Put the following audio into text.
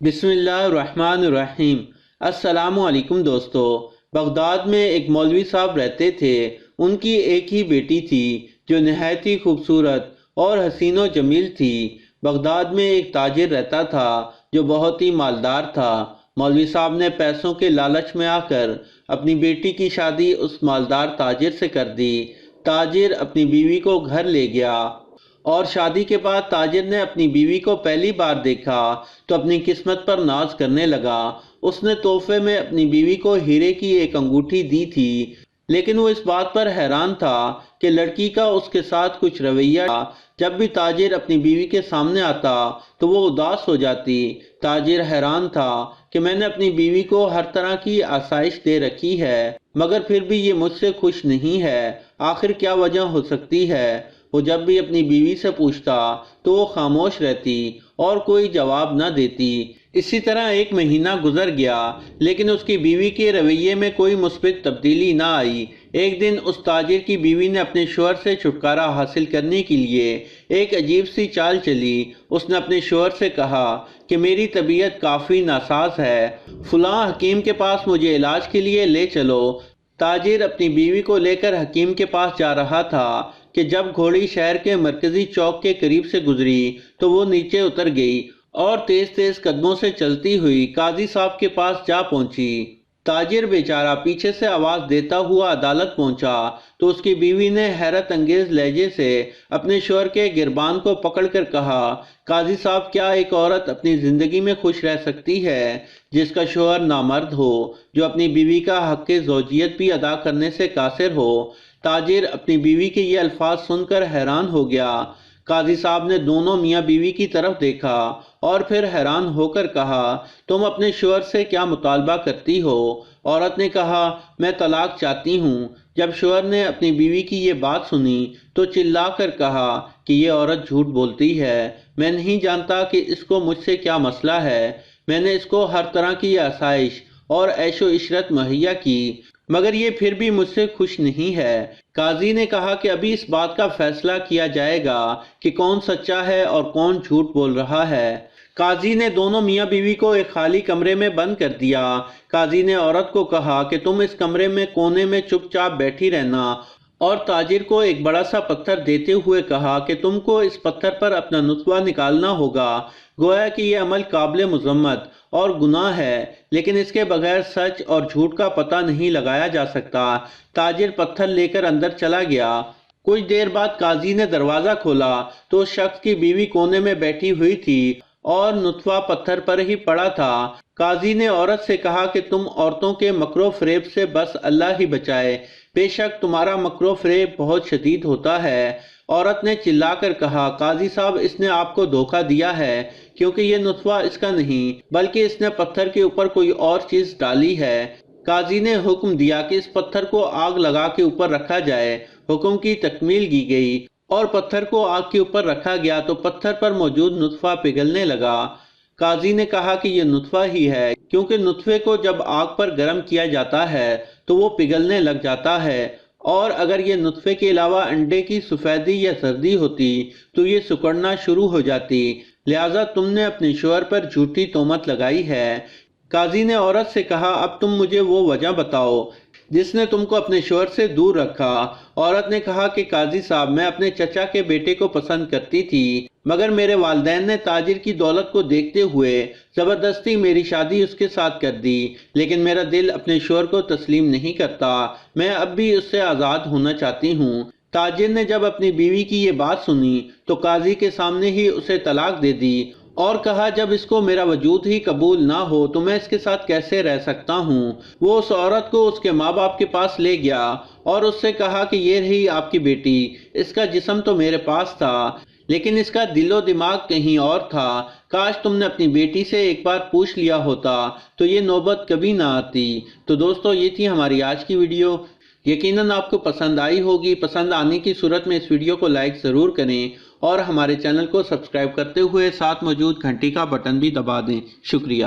بسم اللہ الرحمن الرحیم۔ السلام علیکم دوستو۔ بغداد میں ایک مولوی صاحب رہتے تھے۔ ان کی ایک ہی بیٹی تھی جو نہایت ہی خوبصورت اور حسین و جمیل تھی۔ بغداد میں ایک تاجر رہتا تھا جو بہت ہی مالدار تھا۔ مولوی صاحب نے پیسوں کے لالچ میں آ کر اپنی بیٹی کی شادی اس مالدار تاجر سے کر دی۔ تاجر اپنی بیوی کو گھر لے گیا اور شادی کے بعد تاجر نے اپنی بیوی کو پہلی بار دیکھا تو اپنی قسمت پر ناز کرنے لگا۔ اس نے تحفے میں اپنی بیوی کو ہیرے کی ایک انگوٹھی دی تھی، لیکن وہ اس بات پر حیران تھا کہ لڑکی کا اس کے ساتھ کچھ رویہ تھا۔ جب بھی تاجر اپنی بیوی کے سامنے آتا تو وہ اداس ہو جاتی۔ تاجر حیران تھا کہ میں نے اپنی بیوی کو ہر طرح کی آسائش دے رکھی ہے، مگر پھر بھی یہ مجھ سے خوش نہیں ہے۔ آخر کیا وجہ ہو سکتی ہے؟ وہ جب بھی اپنی بیوی سے پوچھتا تو وہ خاموش رہتی اور کوئی جواب نہ دیتی۔ اسی طرح ایک مہینہ گزر گیا، لیکن اس کی بیوی کے رویے میں کوئی مثبت تبدیلی نہ آئی۔ ایک دن اس تاجر کی بیوی نے اپنے شوہر سے چھٹکارا حاصل کرنے کے لیے ایک عجیب سی چال چلی۔ اس نے اپنے شوہر سے کہا کہ میری طبیعت کافی ناساز ہے، فلاں حکیم کے پاس مجھے علاج کے لیے لے چلو۔ تاجر اپنی بیوی کو لے کر حکیم کے پاس جا رہا تھا کہ جب گھوڑی شہر کے مرکزی چوک کے قریب سے گزری تو وہ نیچے اتر گئی اور تیز تیز قدموں سے چلتی ہوئی قاضی صاحب کے پاس جا پہنچی۔ تاجر بیچارہ پیچھے سے آواز دیتا ہوا عدالت پہنچا تو اس کی بیوی نے حیرت انگیز لہجے سے اپنے شوہر کے گربان کو پکڑ کر کہا، قاضی صاحب، کیا ایک عورت اپنی زندگی میں خوش رہ سکتی ہے جس کا شوہر نامرد ہو، جو اپنی بیوی کا حق زوجیت بھی ادا کرنے سے قاصر ہو؟ تاجر اپنی بیوی کے یہ الفاظ سن کر حیران ہو گیا۔ قاضی صاحب نے دونوں میاں بیوی کی طرف دیکھا اور پھر حیران ہو کر کہا، تم اپنے شوہر سے کیا مطالبہ کرتی ہو؟ عورت نے کہا، میں طلاق چاہتی ہوں۔ جب شوہر نے اپنی بیوی کی یہ بات سنی تو چلا کر کہا کہ یہ عورت جھوٹ بولتی ہے، میں نہیں جانتا کہ اس کو مجھ سے کیا مسئلہ ہے۔ میں نے اس کو ہر طرح کی آسائش اور عیش و عشرت مہیا کی، مگر یہ پھر بھی مجھ سے خوش نہیں ہے۔ قاضی نے کہا کہ ابھی اس بات کا فیصلہ کیا جائے گا کہ کون سچا ہے اور کون جھوٹ بول رہا ہے۔ قاضی نے دونوں میاں بیوی کو ایک خالی کمرے میں بند کر دیا۔ قاضی نے عورت کو کہا کہ تم اس کمرے میں کونے میں چپ چاپ بیٹھی رہنا، اور تاجر کو ایک بڑا سا پتھر دیتے ہوئے کہا کہ تم کو اس پتھر پر اپنا نطفہ نکالنا ہوگا۔ گویا کہ یہ عمل قابل مذمت اور گناہ ہے، لیکن اس کے بغیر سچ اور جھوٹ کا پتہ نہیں لگایا جا سکتا۔ تاجر پتھر لے کر اندر چلا گیا۔ کچھ دیر بعد قاضی نے دروازہ کھولا تو اس شخص کی بیوی کونے میں بیٹھی ہوئی تھی اور نطفہ پتھر پر ہی پڑا تھا۔ قاضی نے عورت سے کہا کہ تم عورتوں کے مکر و فریب سے بس اللہ ہی بچائے، بے شک تمہارا مکر و فریب بہت شدید ہوتا ہے۔ عورت نے چلا کر کہا، قاضی صاحب، اس نے آپ کو دھوکہ دیا ہے، کیونکہ یہ نطفہ اس کا نہیں بلکہ اس نے پتھر کے اوپر کوئی اور چیز ڈالی ہے۔ قاضی نے حکم دیا کہ اس پتھر کو آگ لگا کے اوپر رکھا جائے۔ حکم کی تکمیل کی گئی اور پتھر کو آگ کے اوپر رکھا گیا تو پتھر پر موجود نطفہ پگھلنے لگا۔ قاضی نے کہا کہ یہ نطفہ ہی ہے، کیونکہ نطفے کو جب آگ پر گرم کیا جاتا ہے تو وہ پگھلنے لگ جاتا ہے، اور اگر یہ نطفے کے علاوہ انڈے کی سفیدی یا زردی ہوتی تو یہ سکڑنا شروع ہو جاتی، لہٰذا تم نے اپنے شوہر پر جھوٹی تہمت لگائی ہے۔ قاضی نے عورت سے کہا، اب تم مجھے وہ وجہ بتاؤ جس نے تم کو اپنے شوہر سے دور رکھا۔ عورت نے کہا کہ قاضی صاحب، میں اپنے چچا کے بیٹے کو پسند کرتی تھی، مگر میرے والدین نے تاجر کی دولت کو دیکھتے ہوئے زبردستی میری شادی اس کے ساتھ کر دی، لیکن میرا دل اپنے شوہر کو تسلیم نہیں کرتا۔ میں اب بھی اس سے آزاد ہونا چاہتی ہوں۔ تاجر نے جب اپنی بیوی کی یہ بات سنی تو قاضی کے سامنے ہی اسے طلاق دے دی اور کہا، جب اس کو میرا وجود ہی قبول نہ ہو تو میں اس کے ساتھ کیسے رہ سکتا ہوں؟ وہ اس عورت کو اس کے ماں باپ کے پاس لے گیا اور اس سے کہا کہ یہ رہی آپ کی بیٹی، اس کا جسم تو میرے پاس تھا لیکن اس کا دل و دماغ کہیں اور تھا۔ کاش تم نے اپنی بیٹی سے ایک بار پوچھ لیا ہوتا تو یہ نوبت کبھی نہ آتی۔ تو دوستو، یہ تھی ہماری آج کی ویڈیو۔ یقیناً آپ کو پسند آئی ہوگی۔ پسند آنے کی صورت میں اس ویڈیو کو لائک ضرور کریں اور ہمارے چینل کو سبسکرائب کرتے ہوئے ساتھ موجود گھنٹی کا بٹن بھی دبا دیں۔ شکریہ۔